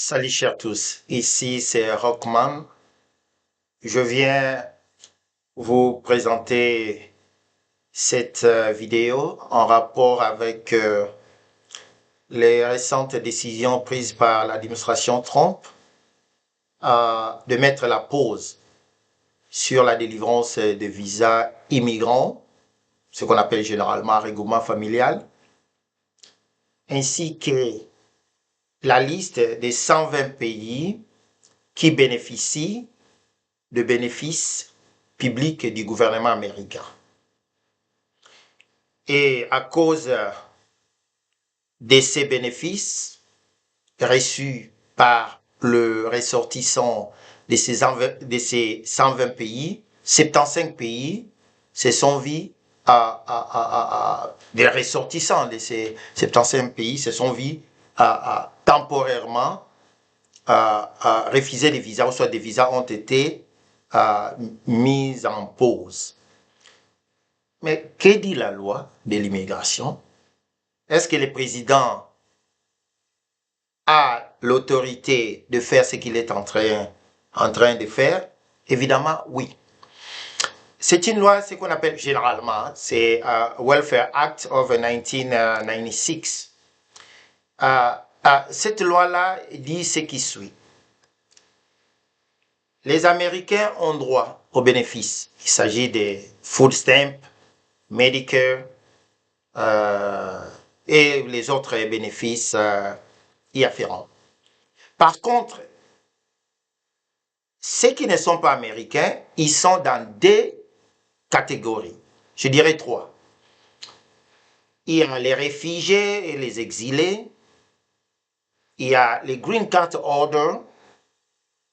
Salut chers tous, ici c'est Rockman. Je viens vous présenter cette vidéo en rapport avec les récentes décisions prises par l'administration Trump de mettre la pause sur la délivrance de visas immigrants, ce qu'on appelle généralement regroupement familial, ainsi que la liste des 120 pays qui bénéficient de bénéfices publics du gouvernement américain. Et à cause de ces bénéfices reçus par le ressortissant de ces 120 pays, 75 pays se sont vus des ressortissants de ces 75 pays se sont vus temporairement refuser des visas, ou soit des visas ont été mis en pause. Mais que dit la loi de l'immigration? Est-ce que le président a l'autorité de faire ce qu'il est en train de faire? Évidemment, oui. C'est une loi, ce qu'on appelle généralement, c'est Welfare Act of 1996. Cette loi-là dit ce qui suit. Les Américains ont droit aux bénéfices. Il s'agit des food stamps, Medicare et les autres bénéfices y afférents. Par contre, ceux qui ne sont pas américains, ils sont dans deux catégories. Je dirais trois. Il y a les réfugiés et les exilés. Il y a les green card holders,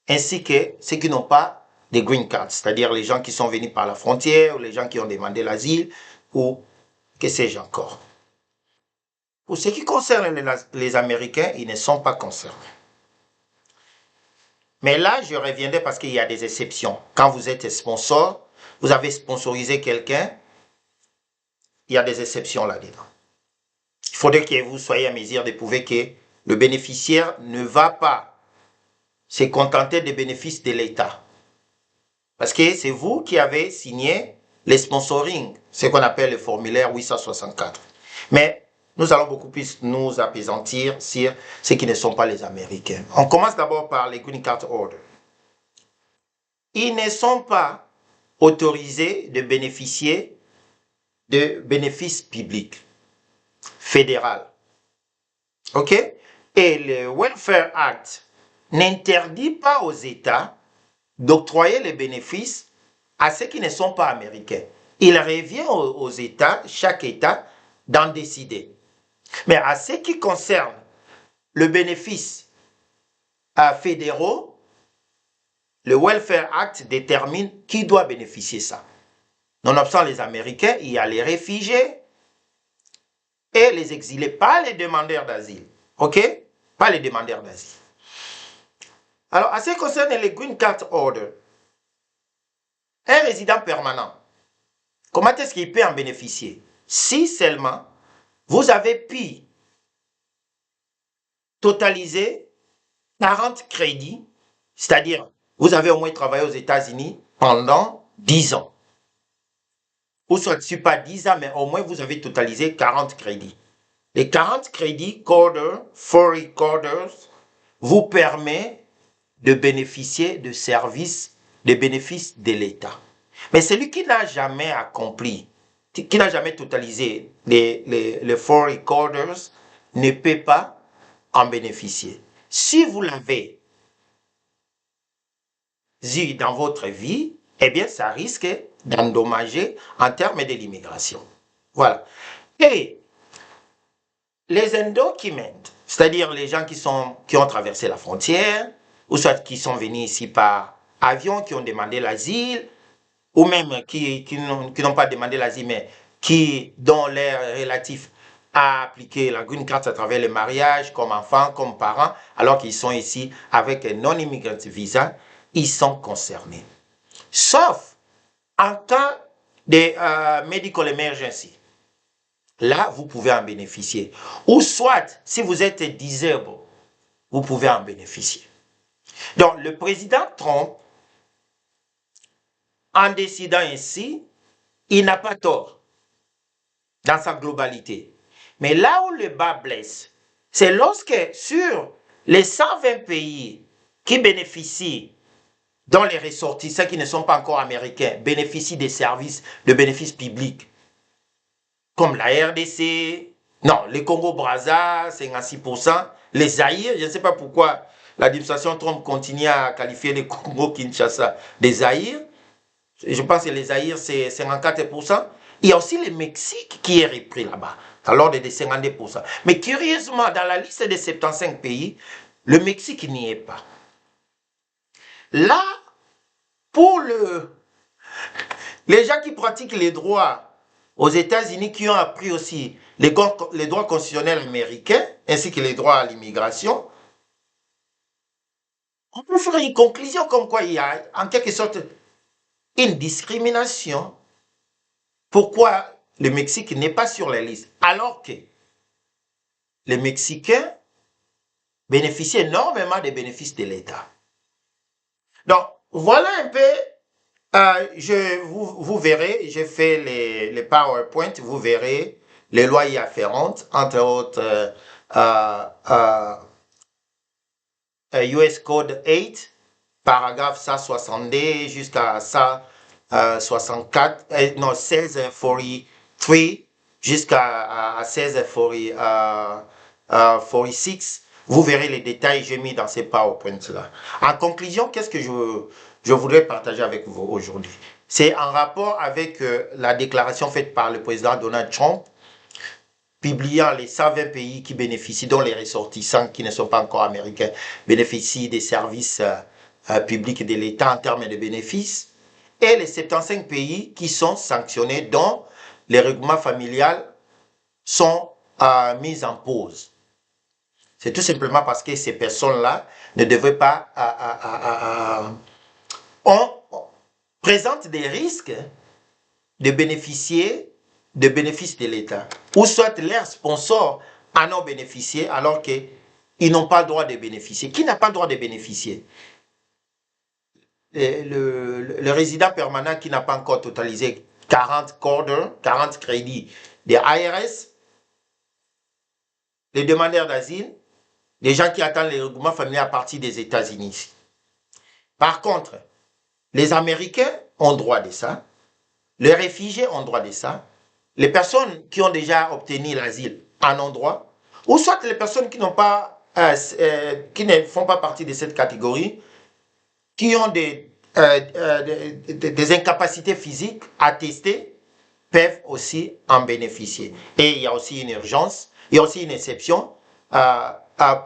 ainsi que ceux qui n'ont pas de green cards, c'est-à-dire les gens qui sont venus par la frontière, ou les gens qui ont demandé l'asile, ou que sais-je encore. Pour ce qui concerne les Américains, ils ne sont pas concernés. Mais là, je reviendrai parce qu'il y a des exceptions. Quand vous êtes sponsor, vous avez sponsorisé quelqu'un, il y a des exceptions là-dedans. Il faudrait que vous soyez à mesure de prouver que le bénéficiaire ne va pas se contenter des bénéfices de l'État. Parce que c'est vous qui avez signé les sponsoring, ce qu'on appelle le formulaire 864. Mais nous allons beaucoup plus nous apaisantir sur ceux qui ne sont pas les Américains. On commence d'abord par les Green Card Order. Ils ne sont pas autorisés de bénéficier de bénéfices publics fédéraux. OK? Et le Welfare Act n'interdit pas aux États d'octroyer les bénéfices à ceux qui ne sont pas américains. Il revient aux États, chaque État, d'en décider. Mais à ce qui concerne le bénéfice fédéraux, le Welfare Act détermine qui doit bénéficier ça. Nonobstant les Américains, il y a les réfugiés et les exilés, pas les demandeurs d'asile. OK? Pas les demandeurs d'asile. Alors, à ce qui concerne les Green Card Order, un résident permanent, comment est-ce qu'il peut en bénéficier? Si seulement vous avez pu totaliser 40 crédits, c'est-à-dire vous avez au moins travaillé aux États-Unis pendant 10 ans. Ou soit pas 10 ans, mais au moins vous avez totalisé 40 crédits. Les 40 crédits foreign coders vous permettent de bénéficier de services, de bénéfices de l'État. Mais celui qui n'a jamais accompli, qui n'a jamais totalisé les foreign coders ne peut pas en bénéficier. Si vous l'avez eu dans votre vie, eh bien, ça risque d'endommager en termes de l'immigration. Voilà. Et les undocumented, c'est-à-dire les gens qui ont traversé la frontière, ou soit qui sont venus ici par avion, qui ont demandé l'asile, ou même qui n'ont pas demandé l'asile, mais dont l'air relatif à appliquer la green card à travers le mariage, comme enfants, comme parents, alors qu'ils sont ici avec un non-immigrant visa, ils sont concernés. Sauf en cas de medical emergency. Là, vous pouvez en bénéficier. Ou soit, si vous êtes disabled, vous pouvez en bénéficier. Donc, le président Trump, en décidant ainsi, il n'a pas tort dans sa globalité. Mais là où le bas blesse, c'est lorsque sur les 120 pays qui bénéficient, dont les ressortissants qui ne sont pas encore américains, bénéficient des services de bénéfices publics, comme la RDC, non, le Congo-Brazza, 56%, les Zaïre, je ne sais pas pourquoi l'administration Trump continue à qualifier le Congo-Kinshasa des Zaïre, je pense que les Zaïre, c'est 54%. Il y a aussi le Mexique qui est repris là-bas, à l'ordre de 52%. Mais curieusement, dans la liste des 75 pays, le Mexique n'y est pas. Là, pour les gens qui pratiquent les droits aux États-Unis, qui ont appris aussi les droits constitutionnels américains, ainsi que les droits à l'immigration, on peut faire une conclusion comme quoi il y a en quelque sorte une discrimination. Pourquoi le Mexique n'est pas sur la liste, alors que les Mexicains bénéficient énormément des bénéfices de l'État. Donc, voilà un peu, vous verrez, j'ai fait les PowerPoint, vous verrez les lois y afférentes, entre autres US Code 8, paragraphe 162 jusqu'à 164, non, 1643 jusqu'à 1646. Vous verrez les détails que j'ai mis dans ces PowerPoints-là. En conclusion, qu'est-ce que je voudrais partager avec vous aujourd'hui? C'est en rapport avec la déclaration faite par le président Donald Trump, publiant les 120 pays qui bénéficient, dont les ressortissants qui ne sont pas encore américains, bénéficient des services publics de l'État en termes de bénéfices, et les 75 pays qui sont sanctionnés, dont les regroupements familiales sont mis en pause. C'est tout simplement parce que ces personnes-là ne devraient pas... on présente des risques de bénéficier de bénéfices de l'État. Ou soit leurs sponsors en ont bénéficié alors qu'ils n'ont pas le droit de bénéficier. Qui n'a pas le droit de bénéficier? Le résident permanent qui n'a pas encore totalisé 40 quarters, 40 crédits des IRS, les demandeurs d'asile, les gens qui attendent les regroupements familiaux à partir des États-Unis. Par contre, les Américains ont droit de ça, les réfugiés ont droit de ça, les personnes qui ont déjà obtenu l'asile en ont droit, ou soit les personnes qui n'ont pas, qui ne font pas partie de cette catégorie, qui ont des incapacités physiques attestées, peuvent aussi en bénéficier. Et il y a aussi une urgence, il y a aussi une exception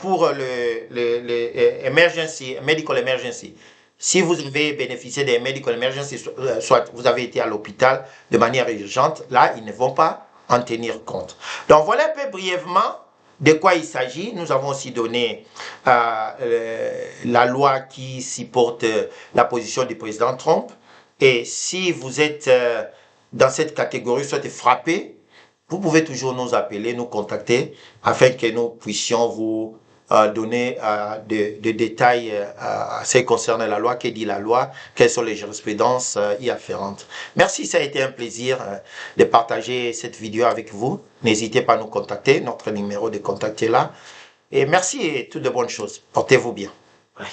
pour le emergency, medical emergency. Si vous avez bénéficié des medical emergency, soit vous avez été à l'hôpital de manière urgente, là, ils ne vont pas en tenir compte. Donc, voilà un peu brièvement de quoi il s'agit. Nous avons aussi donné la loi qui supporte la position du président Trump. Et si vous êtes dans cette catégorie, soit frappé, vous pouvez toujours nous appeler, nous contacter, afin que nous puissions vous donner des détails à ce qui concerne la loi, que dit la loi, quelles sont les jurisprudences y afférentes. Merci, ça a été un plaisir de partager cette vidéo avec vous. N'hésitez pas à nous contacter, notre numéro de contact est là. Et merci et toutes de bonnes choses. Portez-vous bien. Ouais.